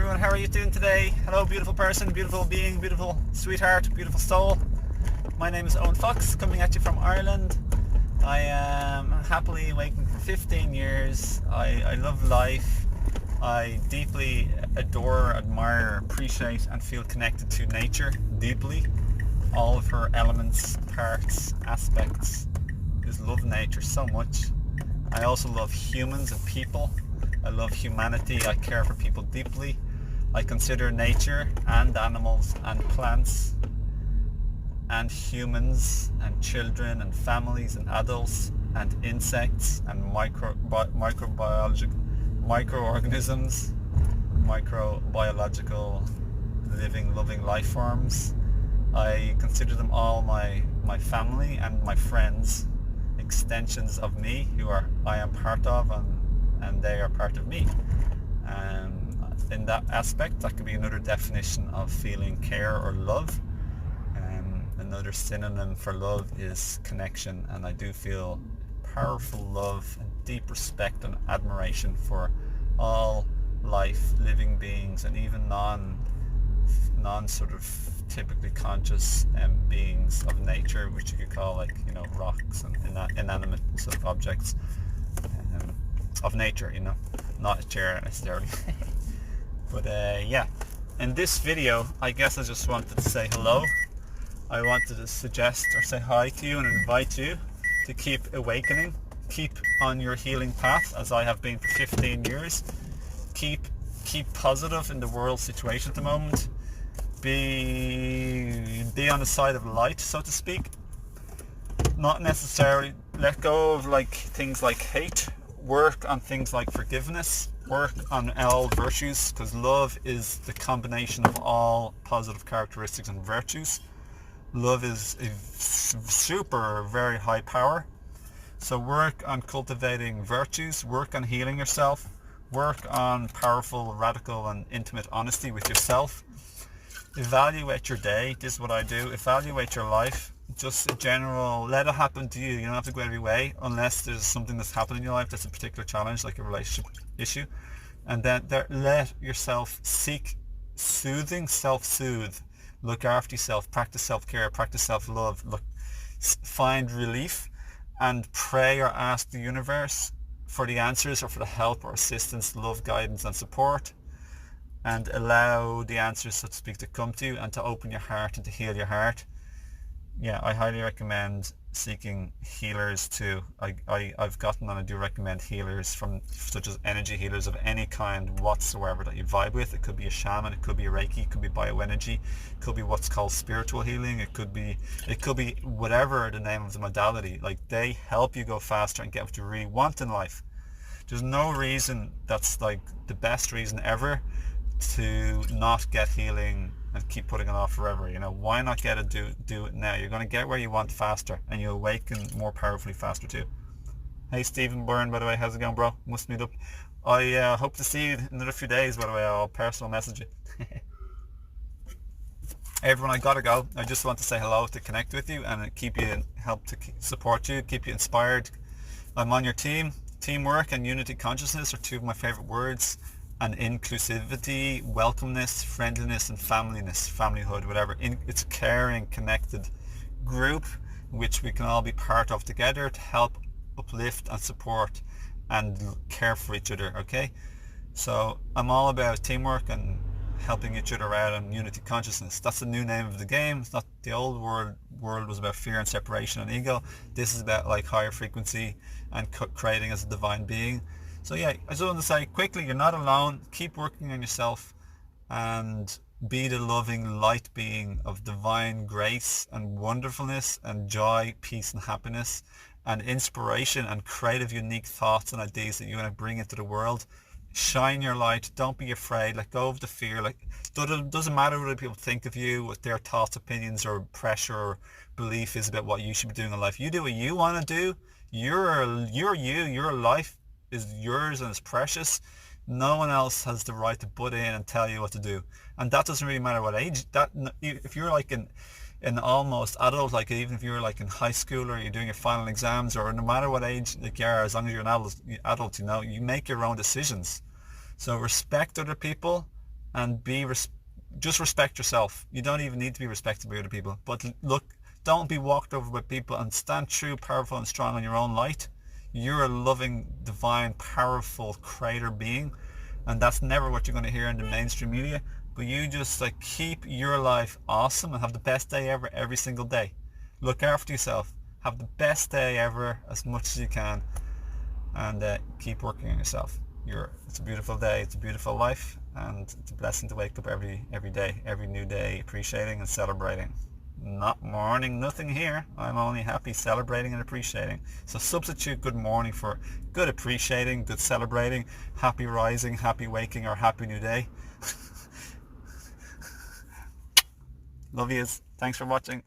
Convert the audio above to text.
everyone, how are you doing today? Hello beautiful person, beautiful being, beautiful sweetheart, beautiful soul. My name is Owen Fox, coming at you from Ireland. I am happily waking for 15 years. I love life. I deeply adore, admire, appreciate and feel connected to nature deeply. All of her elements, parts, aspects. I just love nature so much. I also love humans and people. I love humanity. I care for people deeply. I consider nature and animals and plants and humans and children and families and adults and insects and microorganisms, microbiological living, loving life forms. I consider them all my family and my friends, extensions of me who I am part of and they are part of me. In that aspect, that could be another definition of feeling care or love. Another synonym for love is connection, and I do feel powerful love and deep respect and admiration for all life, living beings, and even non sort of typically conscious beings of nature, which you could call rocks and inanimate sort of objects of nature, not a chair necessarily. But yeah, in this video I guess I just wanted to say hello. I wanted to suggest or say hi to you and invite you to keep awakening, keep on your healing path as I have been for 15 years. Keep positive in the world situation at the moment. Be on the side of light, so to speak. Not necessarily let go of things like hate. Work on things like forgiveness. Work on all virtues, because love is the combination of all positive characteristics and virtues. Love is a super, very high power. So work on cultivating virtues, work on healing yourself, work on powerful, radical and intimate honesty with yourself. Evaluate your day. This is what I do. Evaluate your life. Just in general, let it happen to you. You don't have to go every way unless there's something that's happened in your life that's a particular challenge, like a relationship issue. And then let yourself seek soothing, self-soothe. Look after yourself, practice self-care, practice self-love, find relief and pray or ask the universe for the answers or for the help or assistance, love, guidance and support, and allow the answers, so to speak, to come to you and to open your heart and to heal your heart. Yeah, I highly recommend seeking healers too. I've gotten and I do recommend healers such as energy healers of any kind whatsoever that you vibe with. It could be a shaman, it could be a Reiki, it could be bioenergy, it could be what's called spiritual healing, it could be whatever the name of the modality. They help you go faster and get what you really want in life. There's no reason that's the best reason ever to not get healing and keep putting it off forever. Why not do it now? You're going to get where you want faster and you awaken more powerfully faster too. Hey Stephen Byrne, by the way, how's it going, bro? Must meet up. I hope to see you in another few days, by the way. I'll personal message you. Hey everyone, I gotta go. I just want to say hello, to connect with you and help to support you, keep you inspired. I'm on your team. Teamwork and unity consciousness are two of my favorite words. And inclusivity, welcomeness, friendliness and familyhood, whatever. It's a caring, connected group which we can all be part of together to help uplift and support and care for each other, okay? So I'm all about teamwork and helping each other out and unity consciousness. That's the new name of the game. It's not the old world was about fear and separation and ego. This is about higher frequency and creating as a divine being. So yeah, I just want to say quickly, you're not alone. Keep working on yourself and be the loving light being of divine grace and wonderfulness and joy, peace and happiness and inspiration and creative, unique thoughts and ideas that you want to bring into the world. Shine your light. Don't be afraid. Let go of the fear. It doesn't matter what people think of you, what their thoughts, opinions or pressure or belief is about what you should be doing in life. You do what you want to do. You're you. Your life is yours and it's precious. No one else has the right to butt in and tell you what to do, and that doesn't really matter what age. That if you're in almost adult, even if you're in high school or you're doing your final exams, or no matter what age you are, as long as you're an adult, you make your own decisions. So respect other people and just respect yourself. You don't even need to be respected by other people. But look, don't be walked over by people, and stand true, powerful and strong in your own light. You're a loving, divine, powerful creator being, and that's never what you're going to hear in the mainstream media. But you just like keep your life awesome and have the best day ever every single day. Look after yourself. Have the best day ever as much as you can, and keep working on yourself. It's a beautiful day. It's a beautiful life, and it's a blessing to wake up every day, every new day, appreciating and celebrating. Not mourning, nothing here. I'm only happy, celebrating and appreciating. So substitute good morning for good appreciating, good celebrating, happy rising, happy waking, or happy new day. Love yous. Thanks for watching.